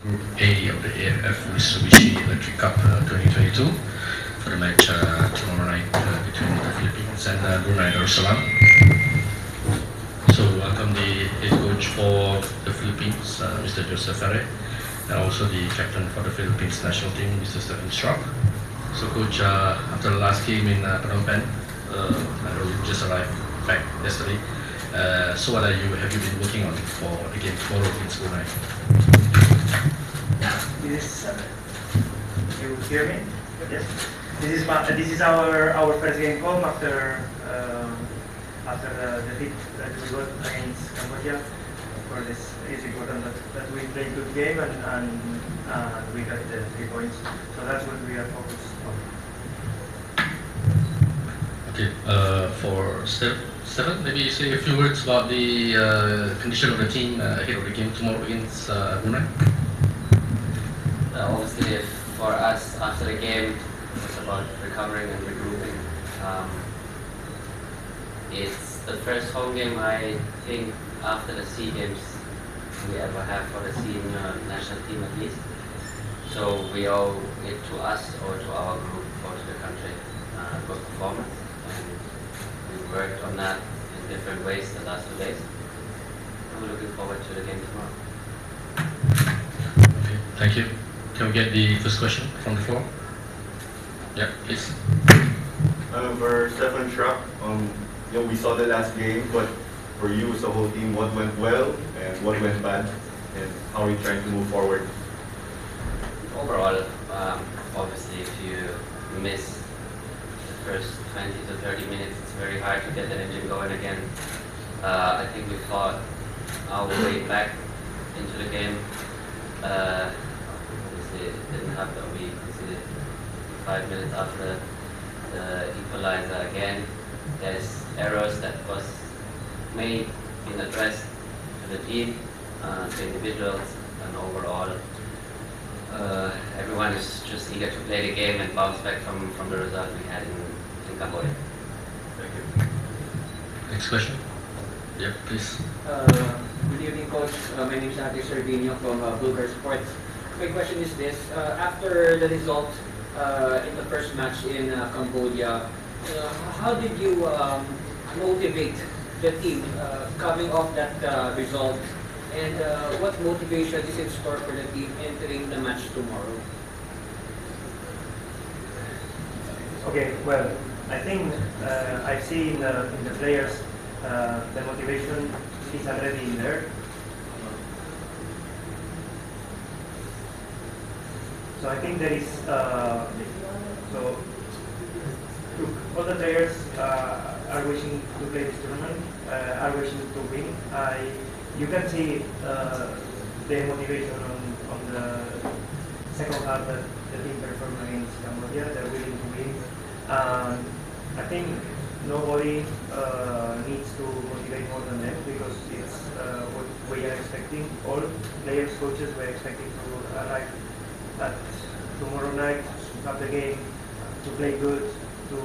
Group A of the AFF Mitsubishi Electric Cup 2022 for the match tomorrow night between the Philippines and Brunei Darussalam. So welcome the head coach for the Philippines, Mr. Josep Ferre, and also the captain for the Philippines national team, Mr. Stephan Schrock. So coach, after the last game in Phnom Penh, I know you just arrived back yesterday. So what have you been working on for the game tomorrow against Brunei? You hear me? Yes. This is our first game home after the defeat that we got against Cambodia. Of course, it's important that we play good game and we got the 3 points. So that's what we are focused on. Okay. For Stephan, maybe say a few words about the condition of the team ahead of the game tomorrow against Brunei. Obviously, for us, after the game, it's about recovering and regrouping. It's the first home game, I think, after the SEA Games we ever have for the senior national team at least. So we owe it to us or to our group or to the country good performance. And we worked on that in different ways the last 2 days. And we're looking forward to the game tomorrow. Okay, thank you. Can we get the first question from the floor? Yeah, please. For Stephan Schrock, we saw the last game, but for you as a whole team, what went well and what went bad, and how are you trying to move forward? Overall, obviously, if you miss the first 20 to 30 minutes, it's very hard to get the engine going again. I think we fought our way back into the game. Obviously, it didn't happen. We conceded 5 minutes after the equalizer again. There's errors that was made, been addressed to the team, to individuals, and overall, everyone is just eager to play the game and bounce back from the result we had in Cambodia. Thank you. Next question. Yeah, please. Good evening, Coach. My name is Ate Servinio from Bulgar Sports. My question is this. After the result in the first match in Cambodia, how did you motivate the team coming off that result? And what motivation is in store for the team entering the match tomorrow? Okay, well, I think I see in the players the motivation is already in there. So I think there is so look, all the players are wishing to play this tournament, are wishing to win. You can see the motivation on the second half that the team performed against Cambodia. They're willing to win. I think nobody needs to motivate more than them because it's what we are expecting. All players, coaches, we're expecting to arrive at tomorrow night, to have the game, to play good, to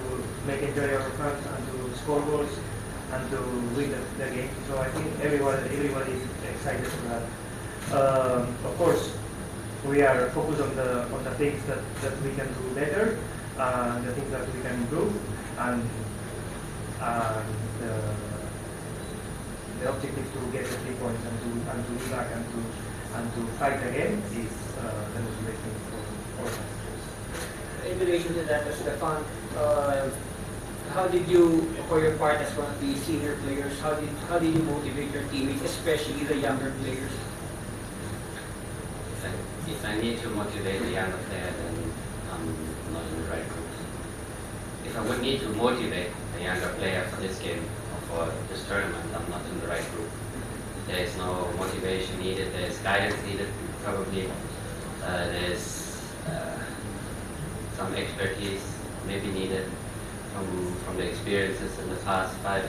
make enjoy our fans, and to score goals, and to win the game. So I think everybody is excited for that. Of course, we are focused on the things that we can do better, the things that we can improve, and the objective to get the 3 points and to be back and to fight again is the motivation for us. In relation to that, Stephan, how did you, for your part as one of the senior players, how did you motivate your teammates, especially the younger players? If I need to motivate a younger player, then I'm not in the right group. If I would need to motivate a younger player for this game or for this tournament, I'm not in the right group. There is no motivation needed, there is guidance needed, probably. There's some expertise maybe needed from the experiences in the past 5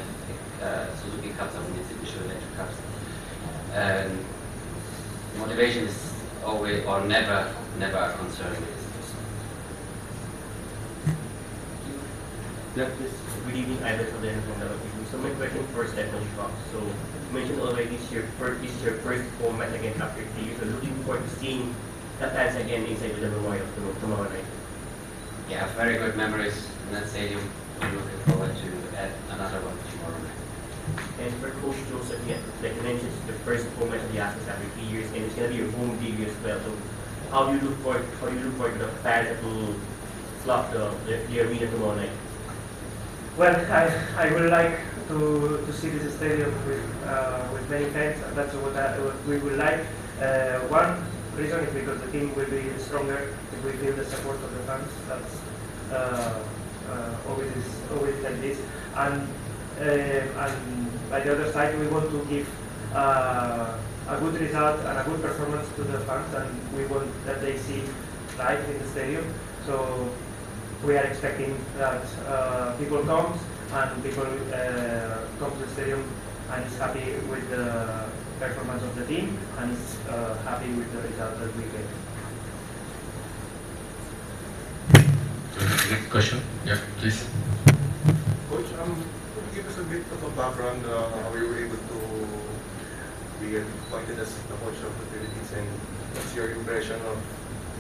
Suzuki Cups and Mitsubishi Electric Cups. And motivation is always or never a concern with this. That is good evening, Ivan from the TV. So my question for Stephan Schrock. So you mentioned already this is your first home match against after 3 years. So looking forward to seeing that fans again inside the memorial tomorrow night. Yeah, very good memories in that stadium. I'm looking forward to add another one tomorrow night. And for Coach Joseph, like you mentioned, it's the first home match of the Azkals after 3 years, and it's going to be your home debut as well. So how do you look forward to the fans that will flock the arena tomorrow night? Well, I would like to see this stadium with many fans. That's what we would like. One reason is because the team will be stronger if we feel the support of the fans. That's always like this. And by the other side, we want to give a good result and a good performance to the fans, and we want that they see live in the stadium. So we are expecting that people come and people come to the stadium and is happy with the performance of the team and is happy with the result that we get. Next question. Yeah, please. Coach, could you give us a bit of a background how you were able to be appointed as the coach of the Philippines, and what's your impression of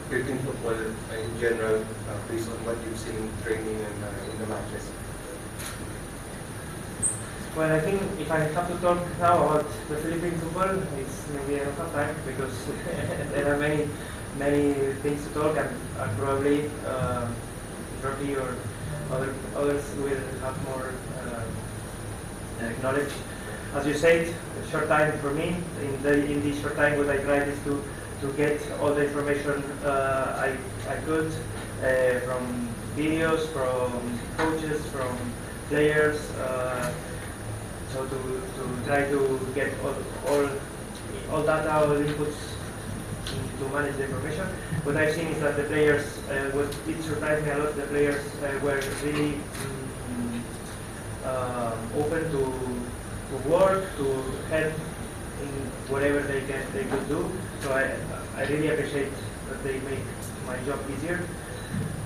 Philippine football in general based on what you've seen in training and in the matches? Well, I think if I have to talk now about the Philippine football, it's maybe enough of time because there are many things to talk, and probably Rocky or others will have more knowledge. As you said, a short time for me. In this short time, what I tried is to get all the information I could from videos, from coaches, from players. So to try to get all data, all inputs to manage the information. What I've seen is that the players, it surprised me a lot, the players were really open to work, to help in whatever they could do. So I really appreciate that they make my job easier.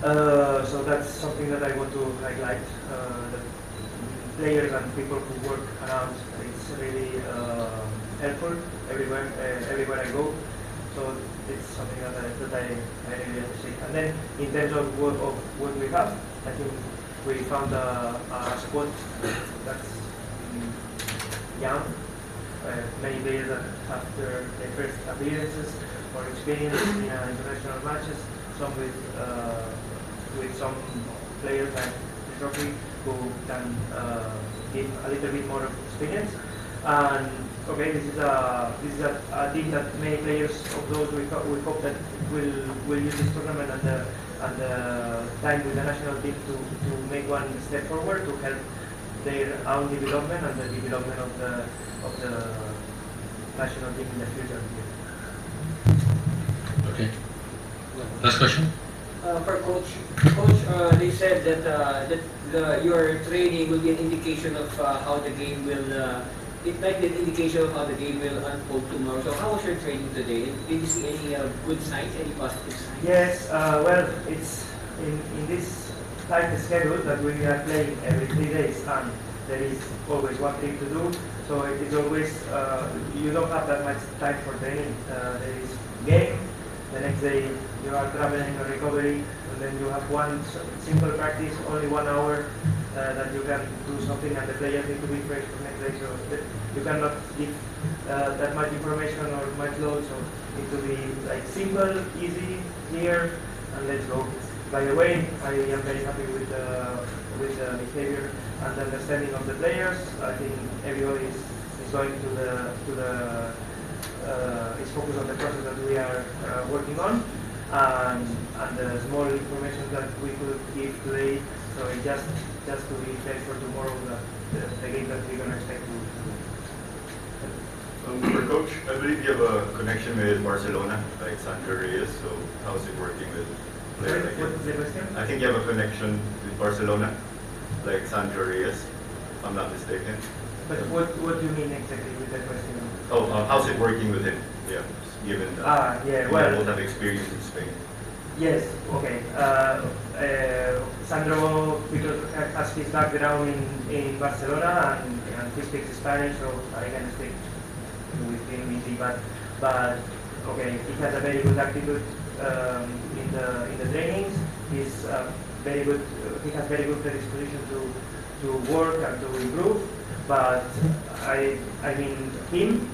So that's something that I want to highlight. That players and people who work around, it's really helpful everywhere I go. So it's something that I really appreciate. And then in terms of what we have, I think we found a squad that's young, many players that have their first appearances or experience in international matches, some with some players like Rocky who can give a little bit more experience. And okay, this is a team that many players of those we hope that will use this tournament and the time with the national team to make one step forward to help their own development and the development of the national team in the future. Okay. Last question. For Coach, they said that your training will be an indication of how the game will. It might be an indication of how the game will unfold tomorrow. So how was your training today? Did you see any good signs, any positive signs? Yes, well, it's in this tight schedule that we are playing every 3 days, and there is always one thing to do. So it is always, you don't have that much time for training. There is game, the next day you are traveling or recovery, and then you have one simple practice, only 1 hour that you can do something, and the players need to be fresh for next day. So you cannot give that much information or much load. So it need to be like simple, easy, clear, and let's go. By the way, I am very happy with the behavior and the understanding of the players. I think everybody is going to the is focused on the process that we are working on, and the small information that we could give today. So it just to be prepared for tomorrow, the game that we're going to expect to. For Coach, I believe you have a connection with Barcelona, like Sandro Reyes. So how's it working with players like What is the question? I think you have a connection with Barcelona, like Sandro Reyes, if I'm not mistaken. But what do you mean exactly with that question? Oh, how's it working with him? Yeah, given that Yeah, you well, both have experience in Spain. Yes, okay. Sandro, because has his background in Barcelona and he speaks Spanish, so I can speak with him easy. But okay, he has a very good attitude in the trainings. He's very good. He has very good predisposition to work and to improve. But I mean him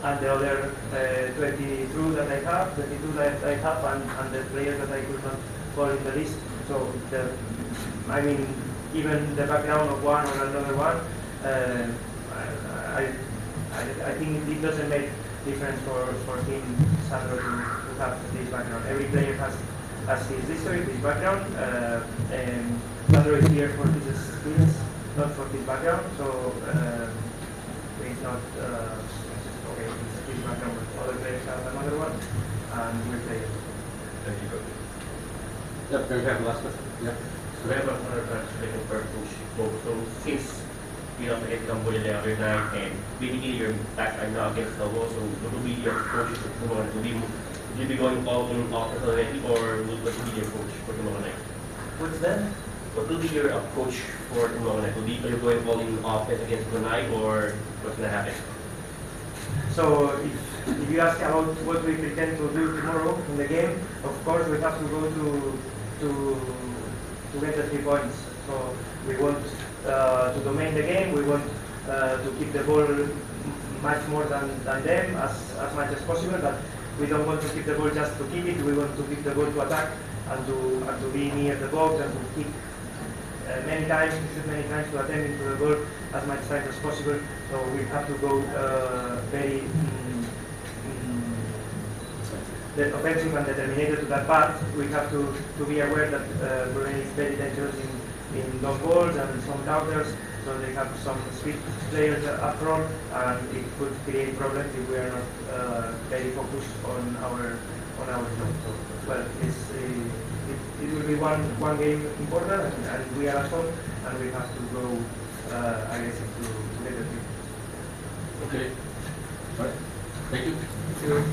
and the other 22 that I have, and the players that I could not call in the list. So I mean, even the background of one or another one, I think it doesn't make difference for him, Sandro, to have this background. Every player has his history, his background, and Sandro is here for his skills, not for his background. So it's not okay. It's his background. Other players have another one, and we play it. Thank you, Coach. Yep, can we have the last question? Yeah. So we have another question for Coach Bob. So since you know against Cambodia the other night, and basically your back are now against the wall, so what will be your coach tomorrow night? Will you be going all in offense already, or what will be your coach for tomorrow night? What's that? What will be your approach for tomorrow night? Are you going all in offense against Brunei, or what's going to happen? So if you ask about what we pretend to do tomorrow in the game, of course we have to go to get the 3 points. So we want to domain the game. We want to keep the ball much more than them as much as possible. But we don't want to keep the ball just to keep it. We want to keep the ball to attack and to be near the box and to kick many times to attend into the goal as much time as possible. So we have to go very offensive and determined to that part. We have to be aware that Brunei is very dangerous in long balls and some counters. So they have some speed players up front, and it could create problems if we are not very focused on our job. So, well, it will be one game important, and we are at home, and we have to go aggressive to get the team. Okay. All right. Thank you.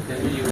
Thank you.